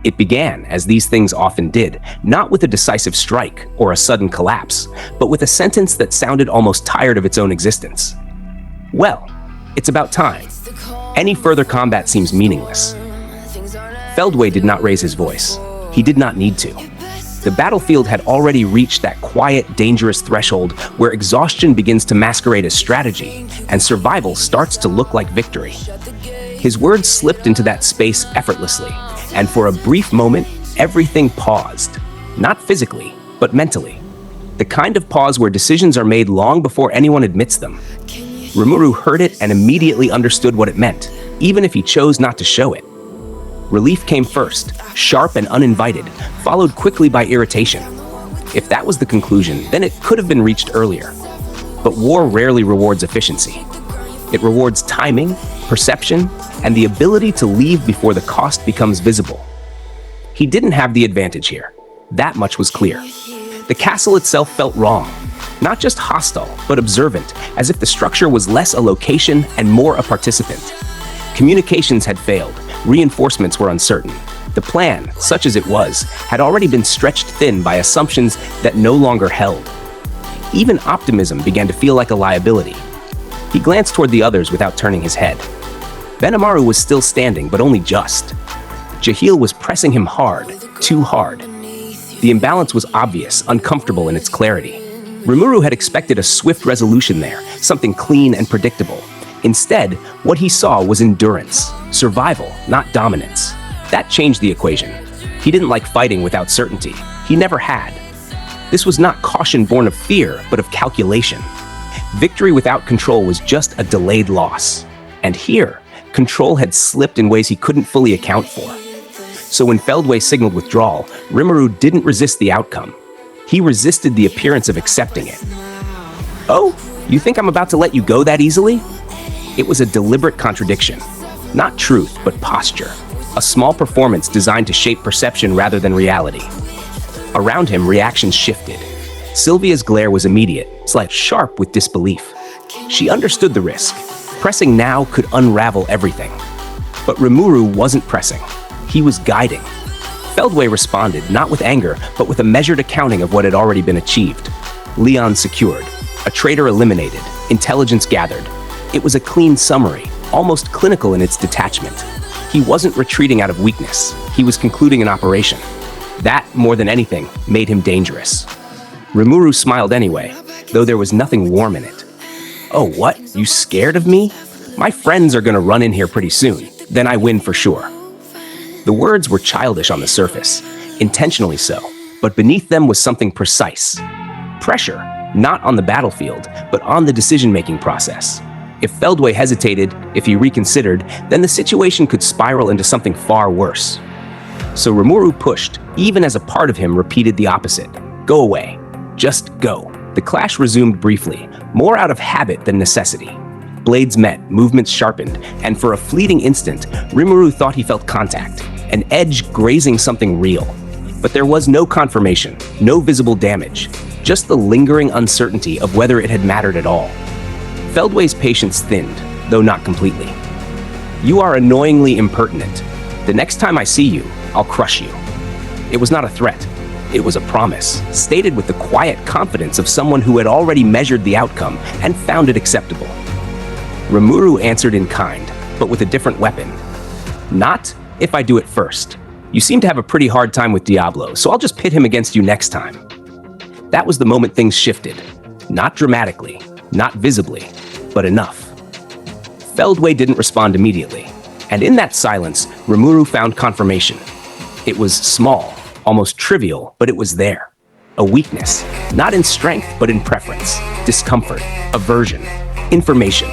It began, as these things often did, not with a decisive strike or a sudden collapse, but with a sentence that sounded almost tired of its own existence. Well, it's about time. Any further combat seems meaningless. Feldway did not raise his voice. He did not need to. The battlefield had already reached that quiet, dangerous threshold where exhaustion begins to masquerade as strategy, and survival starts to look like victory. His words slipped into that space effortlessly, and for a brief moment, everything paused. Not physically, but mentally. The kind of pause where decisions are made long before anyone admits them. Rimuru heard it and immediately understood what it meant, even if he chose not to show it. Relief came first, sharp and uninvited, followed quickly by irritation. If that was the conclusion, then it could have been reached earlier. But war rarely rewards efficiency. It rewards timing, perception, and the ability to leave before the cost becomes visible. He didn't have the advantage here. That much was clear. The castle itself felt wrong. Not just hostile, but observant, as if the structure was less a location and more a participant. Communications had failed. Reinforcements were uncertain. The plan, such as it was, had already been stretched thin by assumptions that no longer held. Even optimism began to feel like a liability. He glanced toward the others without turning his head. Benimaru was still standing, but only just. Jahil was pressing him hard, too hard. The imbalance was obvious, uncomfortable in its clarity. Rimuru had expected a swift resolution there, something clean and predictable. Instead, what he saw was endurance, survival, not dominance. That changed the equation. He didn't like fighting without certainty. He never had. This was not caution born of fear, but of calculation. Victory without control was just a delayed loss. And here, control had slipped in ways he couldn't fully account for. So when Feldway signaled withdrawal, Rimuru didn't resist the outcome. He resisted the appearance of accepting it. "Oh, you think I'm about to let you go that easily?" It was a deliberate contradiction. Not truth, but posture. A small performance designed to shape perception rather than reality. Around him, reactions shifted. Sylvia's glare was immediate, slight sharp with disbelief. She understood the risk. Pressing now could unravel everything. But Rimuru wasn't pressing. He was guiding. Feldway responded, not with anger, but with a measured accounting of what had already been achieved. Leon secured. A traitor eliminated. Intelligence gathered. It was a clean summary, almost clinical in its detachment. He wasn't retreating out of weakness. He was concluding an operation. That, more than anything, made him dangerous. Rimuru smiled anyway, though there was nothing warm in it. "Oh, what? You scared of me? My friends are gonna run in here pretty soon. Then I win for sure." The words were childish on the surface, intentionally so, but beneath them was something precise. Pressure, not on the battlefield, but on the decision-making process. If Feldway hesitated, if he reconsidered, then the situation could spiral into something far worse. So Rimuru pushed, even as a part of him repeated the opposite. "Go away. Just go." The clash resumed briefly, more out of habit than necessity. Blades met, movements sharpened, and for a fleeting instant, Rimuru thought he felt contact, an edge grazing something real. But there was no confirmation, no visible damage, just the lingering uncertainty of whether it had mattered at all. Feldway's patience thinned, though not completely. "You are annoyingly impertinent. The next time I see you, I'll crush you." It was not a threat. It was a promise, stated with the quiet confidence of someone who had already measured the outcome and found it acceptable. Rimuru answered in kind, but with a different weapon. "Not if I do it first. You seem to have a pretty hard time with Diablo, so I'll just pit him against you next time." That was the moment things shifted. Not dramatically, not visibly, but enough. Feldway didn't respond immediately, and in that silence, Rimuru found confirmation. It was small, almost trivial, but it was there. A weakness, not in strength, but in preference, discomfort, aversion, information.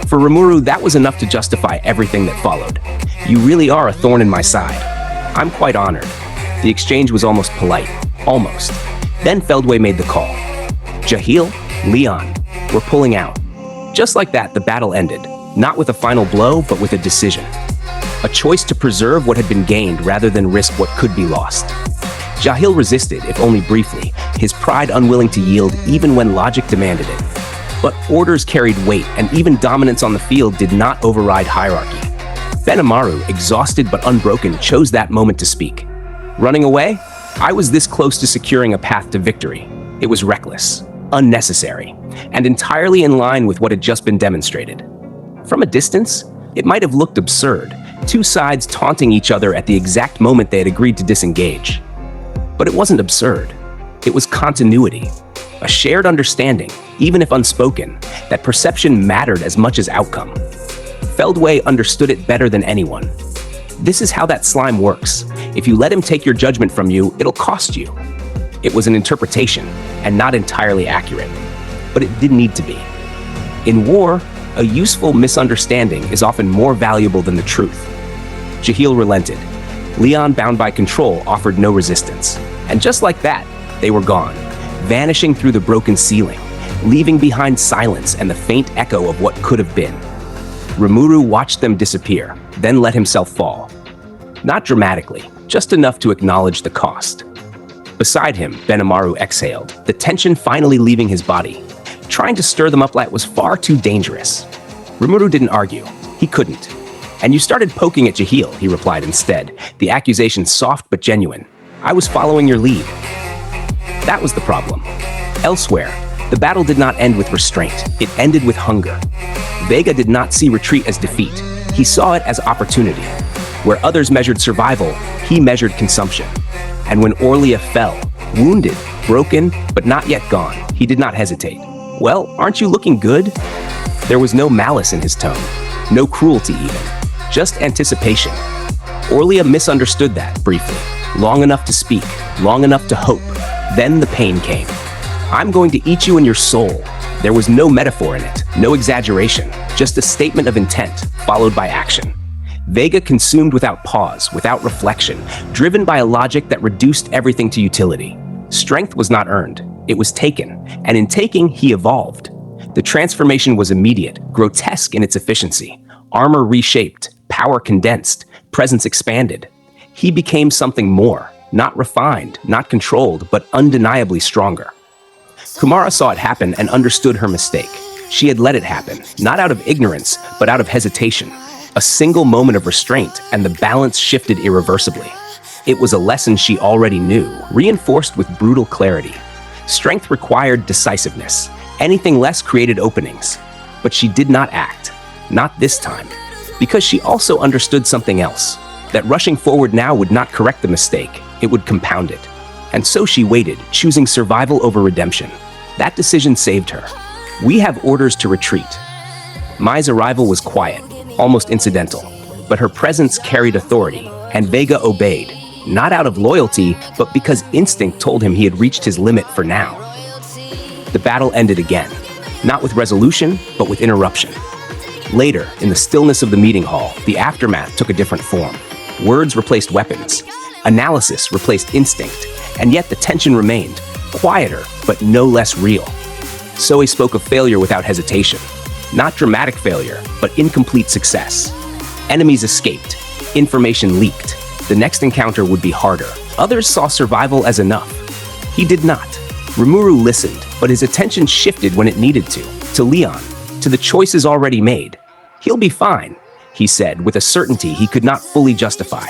For Rimuru, that was enough to justify everything that followed. "You really are a thorn in my side. I'm quite honored." The exchange was almost polite, almost. Then Feldway made the call. "Jahil, Leon, we're pulling out." Just like that, the battle ended, not with a final blow, but with a decision. A choice to preserve what had been gained rather than risk what could be lost. Jahil resisted, if only briefly, his pride unwilling to yield even when logic demanded it. But orders carried weight, and even dominance on the field did not override hierarchy. Benimaru, exhausted but unbroken, chose that moment to speak. Running away? I was this close to securing a path to victory. It was reckless, unnecessary, and entirely in line with what had just been demonstrated. From a distance, it might have looked absurd, two sides taunting each other at the exact moment they had agreed to disengage. But it wasn't absurd. It was continuity, a shared understanding, even if unspoken, that perception mattered as much as outcome. Feldway understood it better than anyone. This is how that slime works. If you let him take your judgment from you, it'll cost you. It was an interpretation, and not entirely accurate. But it didn't need to be. In war, a useful misunderstanding is often more valuable than the truth. Jahil relented. Leon, bound by control, offered no resistance. And just like that, they were gone, vanishing through the broken ceiling, leaving behind silence and the faint echo of what could have been. Rimuru watched them disappear, then let himself fall. Not dramatically, just enough to acknowledge the cost. Beside him, Benimaru exhaled, the tension finally leaving his body. Trying to stir them up was far too dangerous. Rimuru didn't argue. He couldn't. And you started poking at Jahil, he replied instead, the accusation soft but genuine. I was following your lead. That was the problem. Elsewhere, the battle did not end with restraint. It ended with hunger. Vega did not see retreat as defeat. He saw it as opportunity. Where others measured survival, he measured consumption. And when Orlia fell, wounded, broken, but not yet gone, he did not hesitate. Well, aren't you looking good? There was no malice in his tone, no cruelty even, just anticipation. Orlia misunderstood that briefly, long enough to speak, long enough to hope. Then the pain came. I'm going to eat you in your soul. There was no metaphor in it, no exaggeration, just a statement of intent, followed by action. Vega consumed without pause, without reflection, driven by a logic that reduced everything to utility. Strength was not earned, it was taken, and in taking, he evolved. The transformation was immediate, grotesque in its efficiency. Armor reshaped, power condensed, presence expanded. He became something more, not refined, not controlled, but undeniably stronger. Kumara saw it happen and understood her mistake. She had let it happen, not out of ignorance, but out of hesitation. A single moment of restraint, and the balance shifted irreversibly. It was a lesson she already knew, reinforced with brutal clarity. Strength required decisiveness. Anything less created openings. But she did not act. Not this time. Because she also understood something else. That rushing forward now would not correct the mistake. It would compound it. And so she waited, choosing survival over redemption. That decision saved her. We have orders to retreat. Mai's arrival was quiet, almost incidental, but her presence carried authority, and Vega obeyed, not out of loyalty, but because instinct told him he had reached his limit for now. The battle ended again, not with resolution, but with interruption. Later, in the stillness of the meeting hall, the aftermath took a different form. Words replaced weapons. Analysis replaced instinct, and yet the tension remained, quieter, but no less real. Soe spoke of failure without hesitation. Not dramatic failure, but incomplete success. Enemies escaped. Information leaked. The next encounter would be harder. Others saw survival as enough. He did not. Rimuru listened, but his attention shifted when it needed to Leon, to the choices already made. He'll be fine, he said, with a certainty he could not fully justify.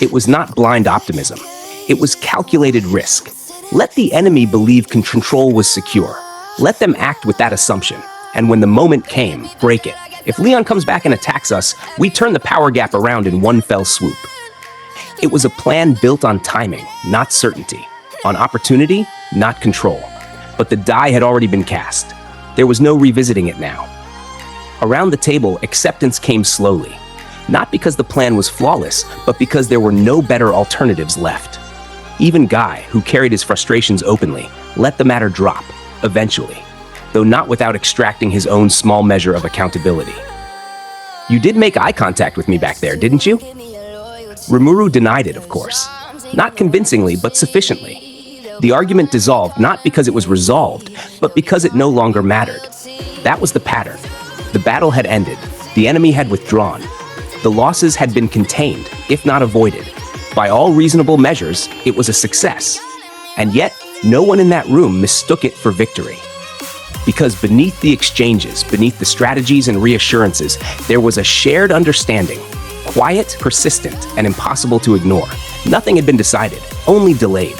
It was not blind optimism. It was calculated risk. Let the enemy believe control was secure. Let them act with that assumption. And when the moment came, break it. If Leon comes back and attacks us, we turn the power gap around in one fell swoop. It was a plan built on timing, not certainty. On opportunity, not control. But the die had already been cast. There was no revisiting it now. Around the table, acceptance came slowly. Not because the plan was flawless, but because there were no better alternatives left. Even Guy, who carried his frustrations openly, let the matter drop, eventually, though not without extracting his own small measure of accountability. You did make eye contact with me back there, didn't you? Rimuru denied it, of course. Not convincingly, but sufficiently. The argument dissolved not because it was resolved, but because it no longer mattered. That was the pattern. The battle had ended. The enemy had withdrawn. The losses had been contained, if not avoided. By all reasonable measures, it was a success. And yet, no one in that room mistook it for victory. Because beneath the exchanges, beneath the strategies and reassurances, there was a shared understanding, quiet, persistent, and impossible to ignore, Nothing had been decided, only delayed.